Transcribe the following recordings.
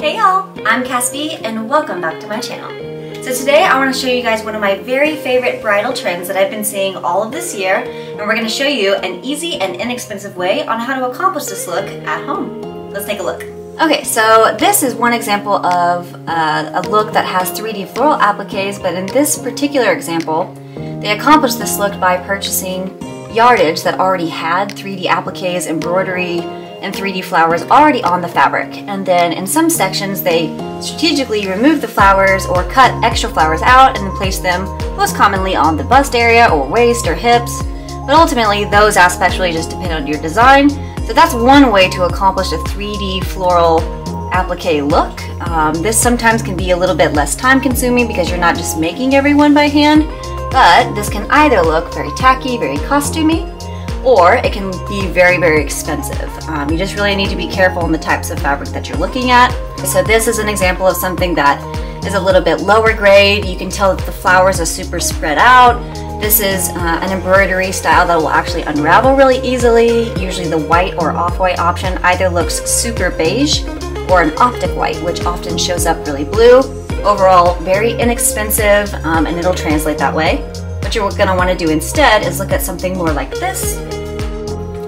Hey y'all, I'm Caspi and welcome back to my channel. So today I want to show you guys one of my very favorite bridal trends that I've been seeing all of this year, and we're going to show you an easy and inexpensive way on how to accomplish this look at home. Let's take a look. Okay, so this is one example of a look that has 3D floral appliques, but in this particular example, they accomplished this look by purchasing yardage that already had 3D appliques, embroidery, and 3D flowers already on the fabric. And then in some sections, they strategically remove the flowers or cut extra flowers out and then place them most commonly on the bust area or waist or hips. But ultimately, those aspects really just depend on your design. So that's one way to accomplish a 3D floral applique look. This sometimes can be a little bit less time consuming because you're not just making everyone by hand, but this can either look very tacky, very costumey, or it can be very, very expensive. You just really need to be careful on the types of fabric that you're looking at. So this is an example of something that is a little bit lower grade. You can tell that the flowers are super spread out. This is an embroidery style that will actually unravel really easily. Usually the white or off-white option either looks super beige or an optic white, which often shows up really blue. Overall, very inexpensive, and it'll translate that way. What you're going to want to do instead is look at something more like this.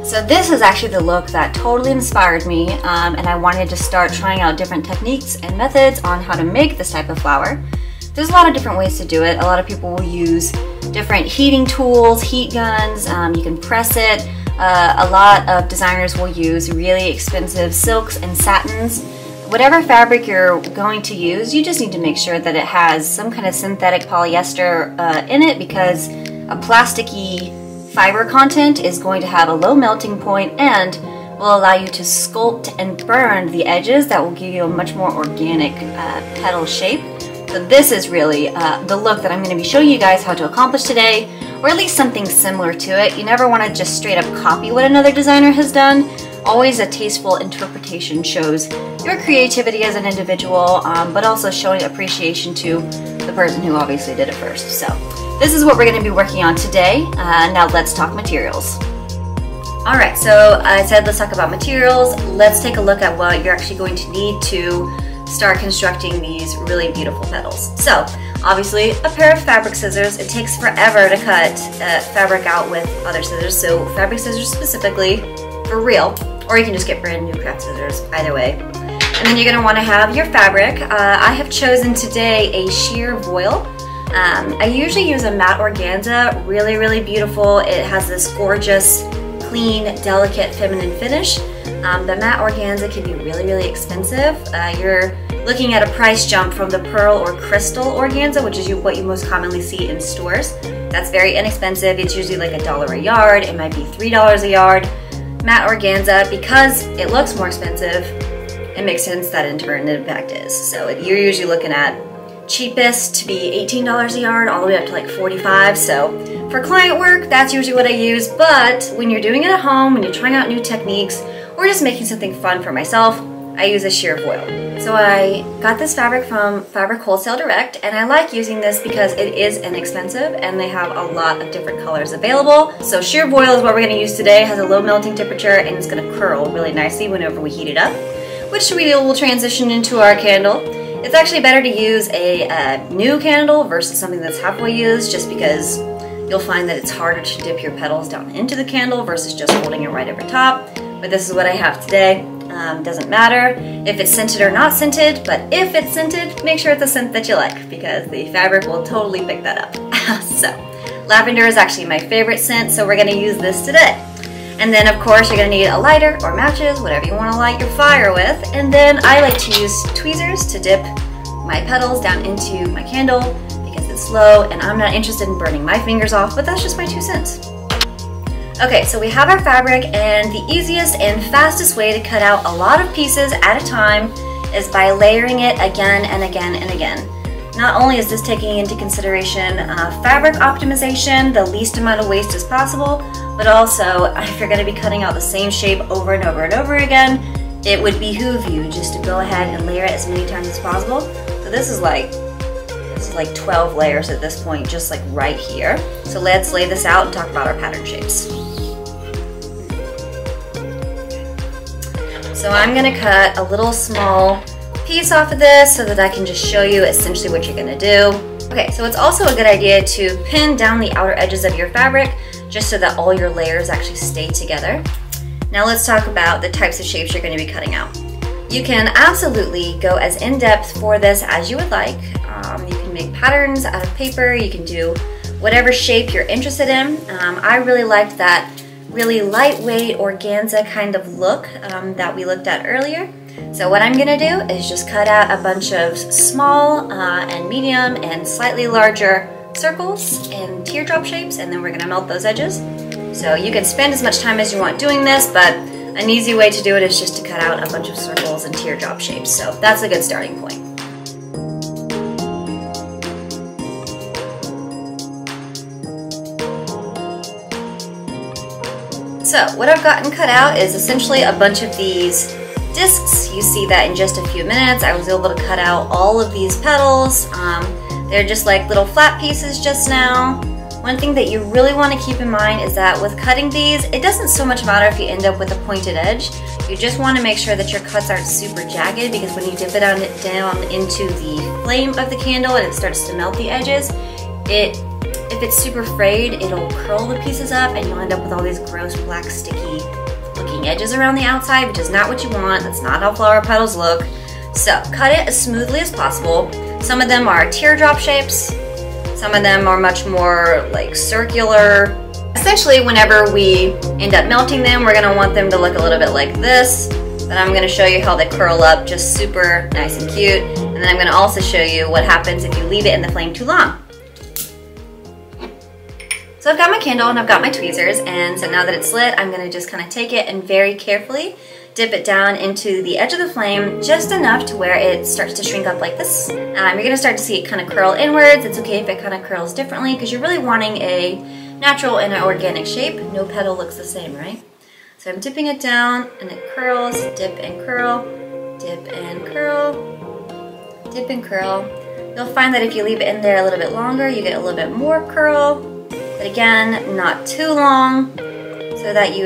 So this is actually the look that totally inspired me, and I wanted to start trying out different techniques and methods on how to make this type of flower. There's a lot of different ways to do it. A lot of people will use different heating tools, heat guns, you can press it. A lot of designers will use really expensive silks and satins. Whatever fabric you're going to use, you just need to make sure that it has some kind of synthetic polyester in it, because a plasticky fiber content is going to have a low melting point and will allow you to sculpt and burn the edges that will give you a much more organic petal shape. So this is really the look that I'm going to be showing you guys how to accomplish today, or at least something similar to it. You never want to just straight up copy what another designer has done. Always a tasteful interpretation shows your creativity as an individual, but also showing appreciation to the person who obviously did it first. So this is what we're going to be working on today. Now let's talk materials. Alright, so I said let's talk about materials. Let's take a look at what you're actually going to need to start constructing these really beautiful petals. So obviously a pair of fabric scissors. It takes forever to cut fabric out with other scissors, so fabric scissors specifically for real, or you can just get brand new craft scissors, either way. And then you're going to want to have your fabric. I have chosen today a sheer voile. I usually use a matte organza, really, really beautiful. It has this gorgeous, clean, delicate, feminine finish. The matte organza can be really, really expensive. You're looking at a price jump from the pearl or crystal organza, which is what you most commonly see in stores. That's very inexpensive. It's usually like $1 a yard. It might be $3 a yard. Matte organza, because it looks more expensive, it makes sense that in turn the impact is. So you're usually looking at cheapest to be $18 a yard all the way up to like $45. So for client work, that's usually what I use. But when you're doing it at home, when you're trying out new techniques, or just making something fun for myself, I use a sheer voile. So I got this fabric from Fabric Wholesale Direct, and I like using this because it is inexpensive and they have a lot of different colors available. So sheer voile is what we're going to use today. It has a low melting temperature and it's going to curl really nicely whenever we heat it up, which we will transition into our candle. It's actually better to use a new candle versus something that's halfway used, just because you'll find that it's harder to dip your petals down into the candle versus just holding it right over top. But this is what I have today. Doesn't matter if it's scented or not scented, but if it's scented, make sure it's a scent that you like, because the fabric will totally pick that up. So lavender is actually my favorite scent, so we're going to use this today. And then of course you're going to need a lighter or matches, whatever you want to light your fire with. And then I like to use tweezers to dip my petals down into my candle because it's slow and I'm not interested in burning my fingers off, but that's just my 2 cents. Okay, so we have our fabric, and the easiest and fastest way to cut out a lot of pieces at a time is by layering it again and again and again. Not only is this taking into consideration fabric optimization, the least amount of waste as possible, but also if you're going to be cutting out the same shape over and over and over again, it would behoove you just to go ahead and layer it as many times as possible. So this is like 12 layers at this point, just like right here. So let's lay this out and talk about our pattern shapes. So I'm going to cut a little small piece off of this so that I can just show you essentially what you're gonna do. Okay, so it's also a good idea to pin down the outer edges of your fabric just so that all your layers actually stay together. Now let's talk about the types of shapes you're going to be cutting out. You can absolutely go as in-depth for this as you would like. You can make patterns out of paper, you can do whatever shape you're interested in. I really liked that really lightweight organza kind of look that we looked at earlier. So what I'm gonna do is just cut out a bunch of small and medium and slightly larger circles and teardrop shapes, and then we're gonna melt those edges. So you can spend as much time as you want doing this, but an easy way to do it is just to cut out a bunch of circles and teardrop shapes. So that's a good starting point. So what I've gotten cut out is essentially a bunch of these discs. You see that in just a few minutes. I was able to cut out all of these petals. They're just like little flat pieces just now. One thing that you really want to keep in mind is that with cutting these, it doesn't so much matter if you end up with a pointed edge. You just want to make sure that your cuts aren't super jagged, because when you dip it down into the flame of the candle and it starts to melt the edges, if it's super frayed, it'll curl the pieces up and you'll end up with all these gross black sticky looking edges around the outside, which is not what you want. That's not how flower petals look. So cut it as smoothly as possible. Some of them are teardrop shapes. Some of them are much more like circular. Essentially, whenever we end up melting them, we're gonna want them to look a little bit like this. Then I'm gonna show you how they curl up just super nice and cute. And then I'm gonna also show you what happens if you leave it in the flame too long. So I've got my candle and I've got my tweezers, and so now that it's lit, I'm gonna just kind of take it and very carefully dip it down into the edge of the flame just enough to where it starts to shrink up like this. You're gonna start to see it kind of curl inwards. It's okay if it kind of curls differently because you're really wanting a natural and an organic shape. No petal looks the same, right? So I'm dipping it down and it curls, dip and curl, dip and curl, dip and curl. You'll find that if you leave it in there a little bit longer, you get a little bit more curl, but again, not too long, so that you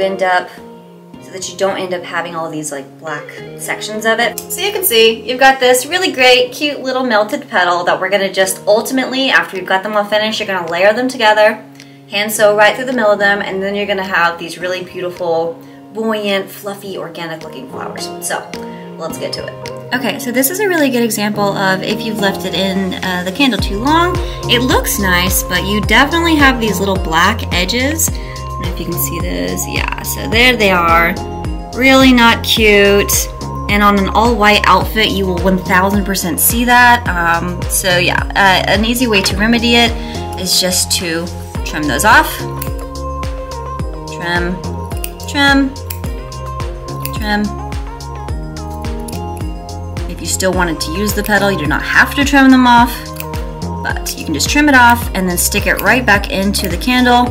don't end up having all these like black sections of it. So you can see you've got this really great, cute little melted petal that we're gonna just ultimately, after you've got them all finished, you're gonna layer them together, hand sew right through the middle of them, and then you're gonna have these really beautiful, buoyant, fluffy, organic looking flowers. So let's get to it. Okay, so this is a really good example of if you've left it in the candle too long. It looks nice, but you definitely have these little black edges. I don't know if you can see this. Yeah, so there they are. Really not cute. And on an all-white outfit, you will 1000% see that. So yeah, an easy way to remedy it is just to trim those off. Trim, trim, trim. If you still wanted to use the petal, you do not have to trim them off, but you can just trim it off and then stick it right back into the candle,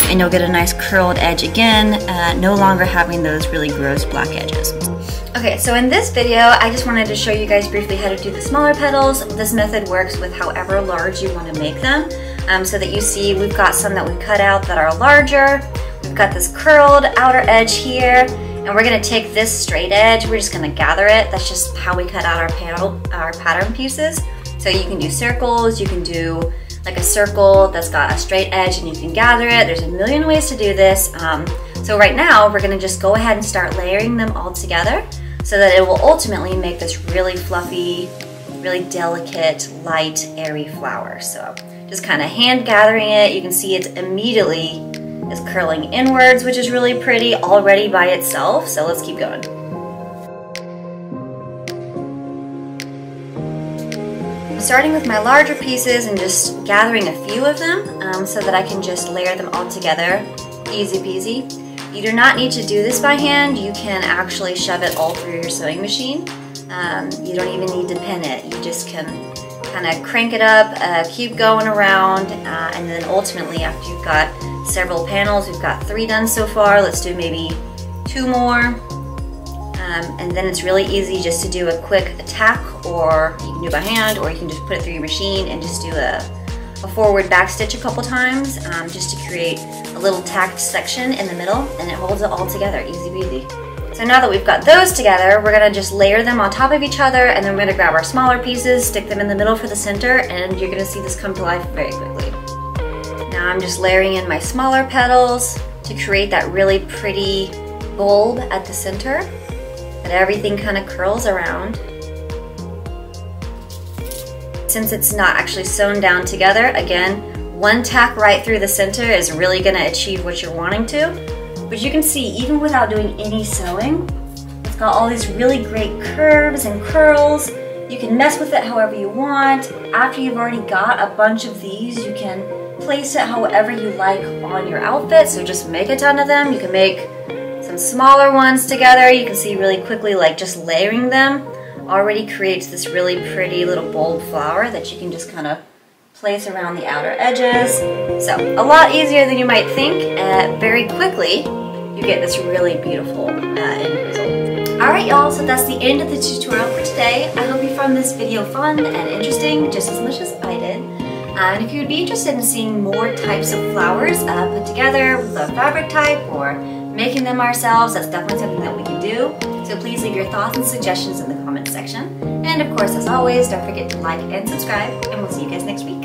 and you'll get a nice curled edge again, no longer having those really gross black edges. Okay, so in this video, I just wanted to show you guys briefly how to do the smaller petals. This method works with however large you want to make them, so that you see we've got some that we cut out that are larger. We've got this curled outer edge here, and we're gonna take this straight edge, we're just gonna gather it. That's just how we cut out our pattern pieces. So you can do circles, you can do like a circle that's got a straight edge and you can gather it. There's a million ways to do this. So right now, we're gonna just go ahead and start layering them all together so that it will ultimately make this really fluffy, really delicate, light, airy flower. So just kind of hand gathering it. You can see it immediately is curling inwards, which is really pretty already by itself. So let's keep going. I'm starting with my larger pieces and just gathering a few of them so that I can just layer them all together. Easy peasy. You do not need to do this by hand. You can actually shove it all through your sewing machine. You don't even need to pin it. You just can kind of crank it up, keep going around, and then ultimately after you've got several panels, we've got 3 done so far, let's do maybe 2 more. And then it's really easy just to do a quick attack, or you can do it by hand, or you can just put it through your machine and just do a forward back stitch a couple times, just to create a little tacked section in the middle, and it holds it all together, easy peasy. So now that we've got those together, we're gonna just layer them on top of each other, and then we're gonna grab our smaller pieces, stick them in the middle for the center, and you're gonna see this come to life very quickly. Now I'm just layering in my smaller petals to create that really pretty bulb at the center, and everything kind of curls around. Since it's not actually sewn down together, again, one tack right through the center is really gonna achieve what you're wanting to. But you can see, even without doing any sewing, it's got all these really great curves and curls. You can mess with it however you want. After you've already got a bunch of these, you can place it however you like on your outfit. So just make a ton of them. You can make some smaller ones together. You can see really quickly, like just layering them already creates this really pretty little bulb flower that you can just kind of place around the outer edges. So a lot easier than you might think. Very quickly, you get this really beautiful end result. Alright y'all, so that's the end of the tutorial for today. I hope you found this video fun and interesting just as much as I did. And if you would be interested in seeing more types of flowers put together with a fabric type or making them ourselves, that's definitely something that we can do. So please leave your thoughts and suggestions in the comments section. And of course, as always, don't forget to like and subscribe, and we'll see you guys next week.